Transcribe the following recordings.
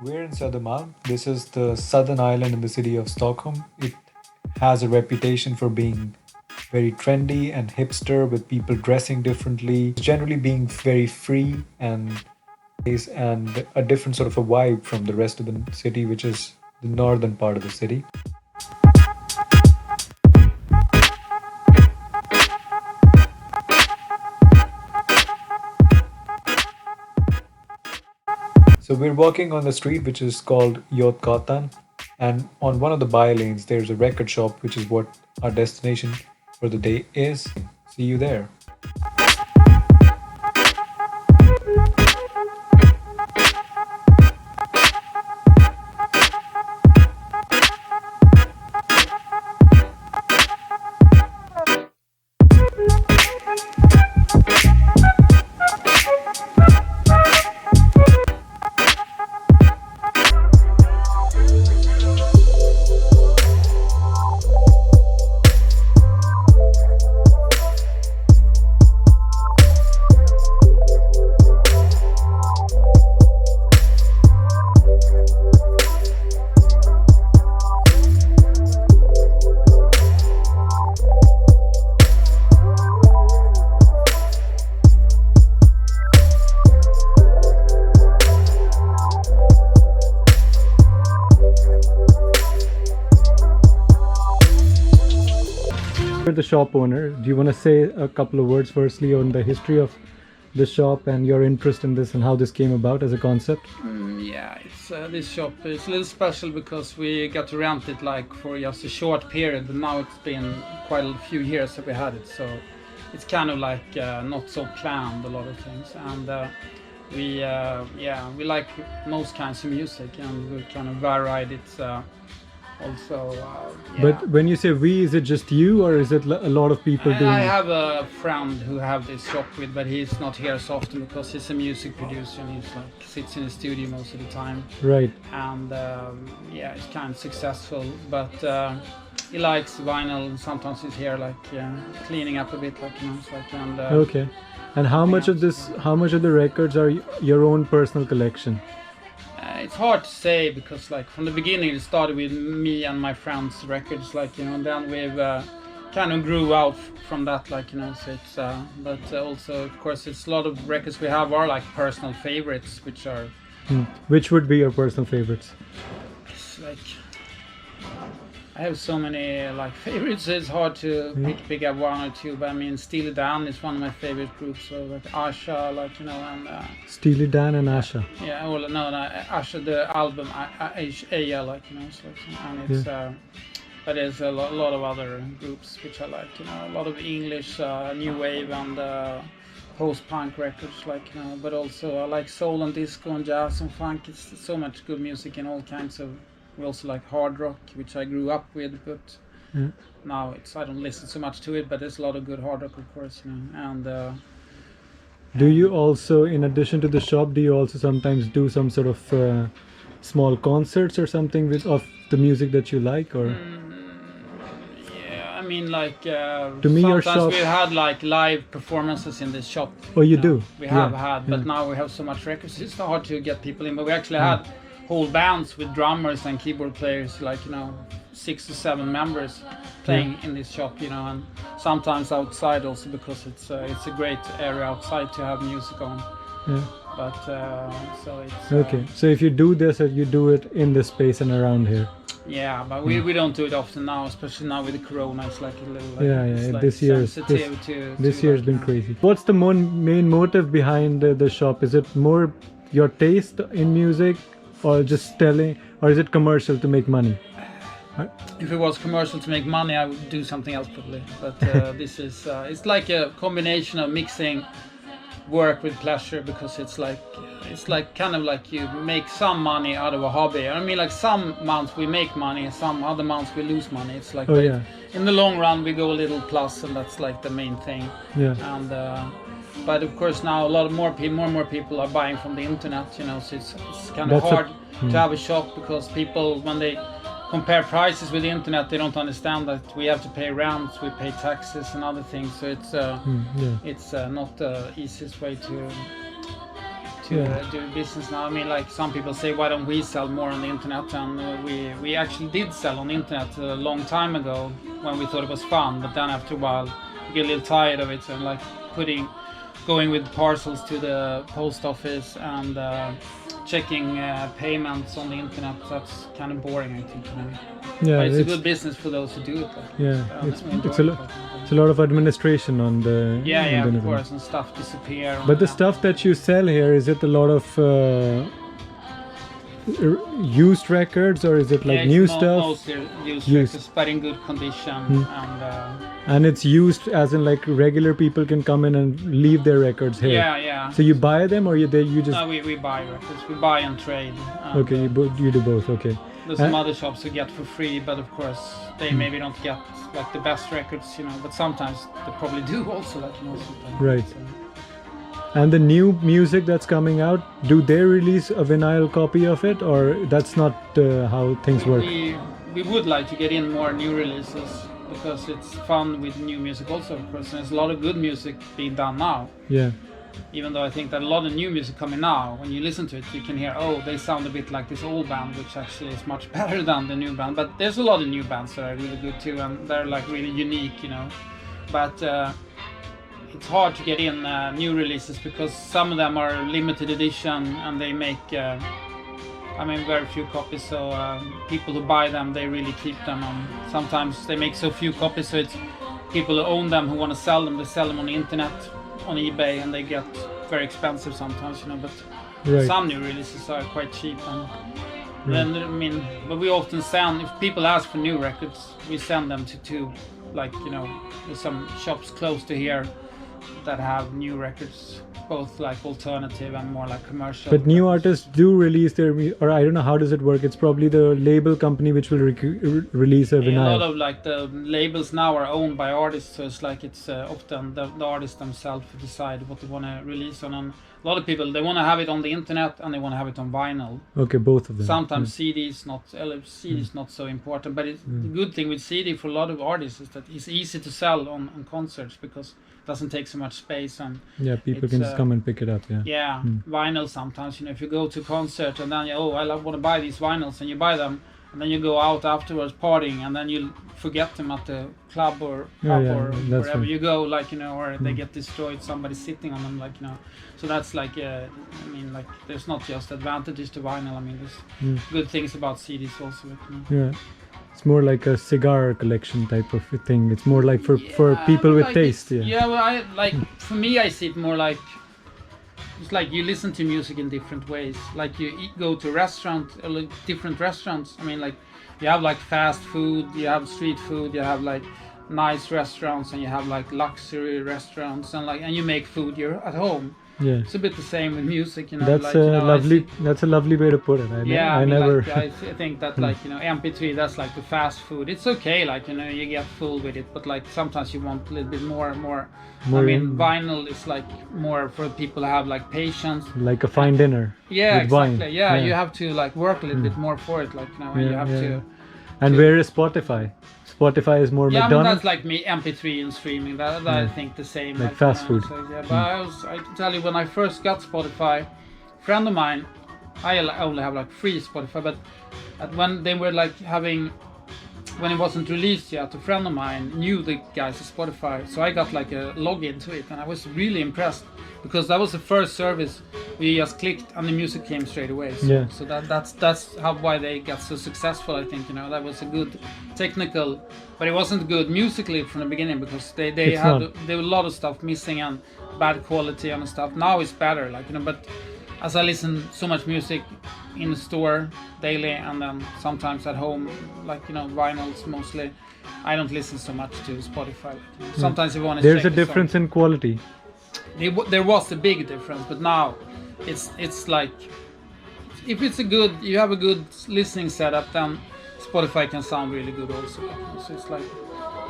We're in Södermalm. This is the southern island in the city of Stockholm. It has a reputation for being very trendy and hipster with people dressing differently, generally being very free and a different sort of a vibe from the rest of the city, which is the northern part of the city. So we're walking on the street which is called Götgatan, and on one of the by lanes there's a record shop, which is what our destination for the day is. See you there. You're the shop owner. Do you want to say a couple of words firstly on the history of the shop and your interest in this and how this came about as a concept? Yeah, it's this shop is a little special because we got to rent it like for just a short period, but now it's been quite a few years that we had it, so it's kind of like not so planned, a lot of things, and we like most kinds of music, and we kind of varied it. Also, But when you say we, is it just you or is it a lot of people doing I it? have a friend who have this shop with, but he's not here so often because he's a music producer and he's like sits in the studio most of the time. Right. And he's kind of successful, but he likes vinyl, and sometimes he's here like cleaning up a bit, like it's like, and Okay. And how much of the records are your own personal collection? it's hard to say because like from the beginning it started with me and my friends' records, like and then we've kind of grew out from that, like so it's but also of course it's a lot of records we have are like personal favorites, which are Which would be your personal favorites? it's like I have so many like favorites. It's hard to pick up one or two, but I mean Steely Dan is one of my favorite groups, so like Asha, like and Steely Dan and Asha. yeah, well no Asha, the album Aya, like so, and it's but there's a lot of other groups which I like, a lot of English new wave and post-punk records, like but also I like soul and disco and jazz and funk. It's so much good music in all kinds of. We also like hard rock, which I grew up with, but now I don't listen so much to it, but there's a lot of good hard rock, of course, and Do you also, in addition to the shop, do you also sometimes do some sort of small concerts or something of the music that you like, or? I mean, like To me, your sometimes shop. we had like live performances in this shop. Oh, you do? We have Yeah, had, but now we have so much records. It's hard to get people in. But we actually had whole bands with drummers and keyboard players, like 6 to 7 members playing in this shop, and sometimes outside also, because it's a great area outside to have music on. Yeah. But so it's Okay. So if you do this, you do it in this space and around here. yeah, but we don't do it often now, especially now with the corona. It's like a little like, it's like This year's sensitive this to year's like, been crazy. What's the main motive behind the shop? Is it more your taste in music, or just telling, or is it commercial to make money? If it was commercial to make money, I would do something else probably. But this is it's like a combination of mixing work with pleasure, because it's like kind of like you make some money out of a hobby. I mean, like some months we make money, some other months we lose money. It's like in the long run we go a little plus, and that's like the main thing. Yeah. And but of course now more and more people are buying from the internet, so it's kind of hard to have a shop, because people, when they compare prices with the internet, they don't understand that we have to pay rent, we pay taxes and other things. So it's not the easiest way to do business now. I mean, like some people say, why don't we sell more on the internet? And we actually did sell on the internet a long time ago when we thought it was fun. But then after a while, you get a little tired of it, and like going with parcels to the post office and checking payments on the internet. That's kind of boring, I think. You know? Yeah, but it's a good business for those who do it. Like, yeah, it's a lot of administration on the. Yeah, of course, and stuff disappear. But the stuff that you sell here, is it a lot of used records, or is it like new stuff? Mostly used records, but in good condition. And it's used as in like regular people can come in and leave their records here. Yeah. So you buy them, or you just? No, we buy records. We buy and trade. Okay, you do both. Okay. There's some other shops who get for free, but of course they maybe don't get like the best records, you know. But sometimes they probably do also, like, you know. Sometimes. Right. So. And the new music that's coming out, do they release a vinyl copy of it, or that's not how things work? We would like to get in more new releases because it's fun with new music also, of course. And there's a lot of good music being done now. Yeah. Even though I think that a lot of new music coming now, when you listen to it, you can hear, oh, they sound a bit like this old band, which actually is much better than the new band. But there's a lot of new bands that are really good too, and they're like really unique, you know. But it's hard to get in new releases because some of them are limited edition and they make, very few copies. So people who buy them, they really keep them. And sometimes they make so few copies, so it's people who own them who want to sell them. They sell them on the internet, on eBay, and they get very expensive sometimes, you know. But some new releases are quite cheap. And then but we often send, if people ask for new records, we send them to like, you know, there's some shops close to here that have new records, both like alternative and more like commercial. But new artists do release their, or I don't know, how does it work? It's probably the label company which will release a vinyl. A lot of like the labels now are owned by artists, so it's like it's often the artists themselves who decide what they want to release on. And a lot of people, they want to have it on the internet and they want to have it on vinyl. Okay, both of them. Sometimes CDs not so important, but the good thing with CD for a lot of artists is that it's easy to sell on concerts because it doesn't take so much space, and people can just come and pick it up. Vinyl sometimes, you know, if you go to a concert and then I want to buy these vinyls, and you buy them and then you go out afterwards partying and then you forget them at the club or pub or wherever you go, like, you know, or they get destroyed, somebody's sitting on them, like, you know. So that's like like there's not just advantages to vinyl. I mean, there's good things about CDs also, you know. It's more like a cigar collection type of thing. It's more like for people with taste. Well, I like, for me, I see it more like, it's like you listen to music in different ways. Like you go to a restaurant, like different restaurants. I mean, like you have like fast food, you have street food, you have like nice restaurants, and you have like luxury restaurants, and you make food you're at home. Yeah, it's a bit the same with music, you know. That's that's a lovely way to put it. I think that like, you know, MP3, that's like the fast food. It's okay, like, you know, you get full with it, but like sometimes you want a little bit more. I mean, vinyl is like more for people who have like patience, like a fine dinner. Yeah, with exactly. Wine. Yeah, you have to like work a little bit more for it, like, you know, you have to. And where is Spotify? Spotify is more McDonald's. I mean, that's like me, MP3 and streaming. That I think the same. Like fast food. So, but I can tell you, when I first got Spotify, a friend of mine, I only have like free Spotify, but when they were like when it wasn't released yet, a friend of mine knew the guys at Spotify, so I got like a login to it, and I was really impressed because that was the first service where you just clicked and the music came straight away. So that's why they got so successful, I think, you know. That was a good technical, but it wasn't good musically from the beginning because there were a lot of stuff missing and bad quality and stuff. Now it's better, like, you know, but as I listen so much music in the store daily and then sometimes at home, like, you know, vinyls mostly, I don't listen so much to Spotify. Like, you know. Sometimes if you want to there's a difference in quality. There was a big difference, but now it's like, if you have a good listening setup, then Spotify can sound really good also. So it's like,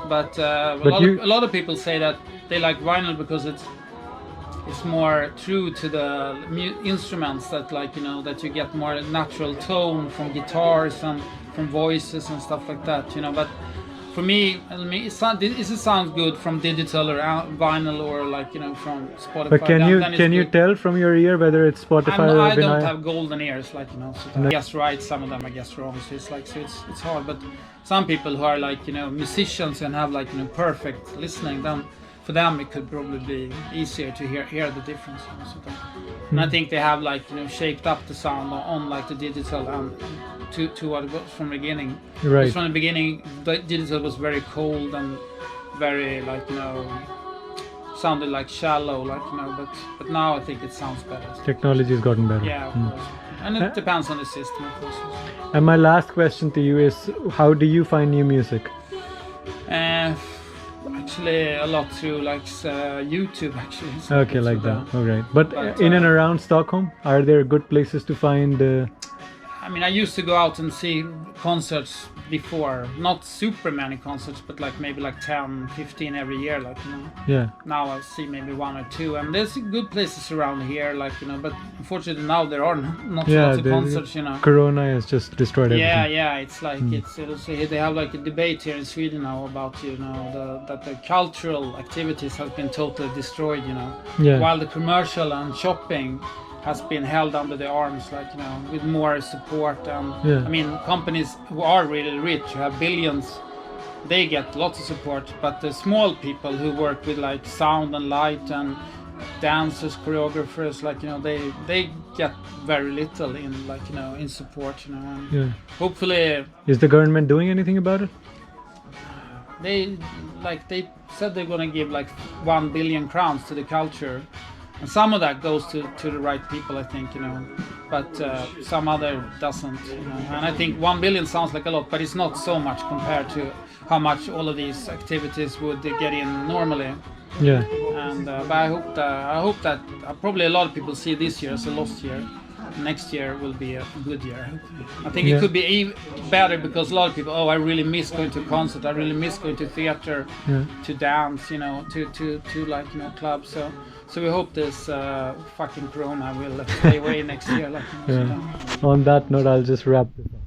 but a lot of people say that they like vinyl because it's more true to the instruments, that, like, you know, that you get more natural tone from guitars and from voices and stuff like that, you know. But for me, it sounds good from digital or vinyl or like from Spotify. But can you tell from your ear whether it's Spotify or I don't vinyl? have golden ears, like so I guess right, some of them I guess wrong. So it's hard. But some people who are like musicians and have like perfect listening, then for them it could probably be easier to hear the difference. And I think they have like shaped up the sound on like the digital to what it was from the beginning. Right. Because from the beginning, the digital was very cold and very like sounded like shallow, like but now I think it sounds better. Technology has gotten better. Yeah, of course. And it depends on the system, of course. And my last question to you is, how do you find new music? Actually, a lot through like YouTube, actually. So Okay, like that. All right. But in and around Stockholm, are there good places to find? I mean, I used to go out and see concerts before, not super many concerts, but like maybe like 10, 15 every year, like Yeah. Now I see maybe 1 or 2, and there's good places around here, like but unfortunately now there are not lots of concerts, Corona has just destroyed everything. Yeah, it's like they have like a debate here in Sweden now about that the cultural activities have been totally destroyed, Yeah. while the commercial and shopping has been held under the arms, like with more support. And I mean, companies who are really rich, who have billions, they get lots of support. But the small people who work with like sound and light and dancers, choreographers, like they get very little in like in support. And hopefully, is the government doing anything about it? They said they're gonna give like 1 billion crowns to the culture. And some of that goes to the right people, I think, but some other doesn't, And I think 1 billion sounds like a lot, but it's not so much compared to how much all of these activities would get in normally. Yeah. And but I hope that probably a lot of people see this year as a lost year. Next year will be a good year. I think it could be better because a lot of people, I really miss going to concert. I really miss going to theater, to dance, to like clubs. So we hope this fucking Corona will stay away next year. Like, On that note, I'll just wrap this up.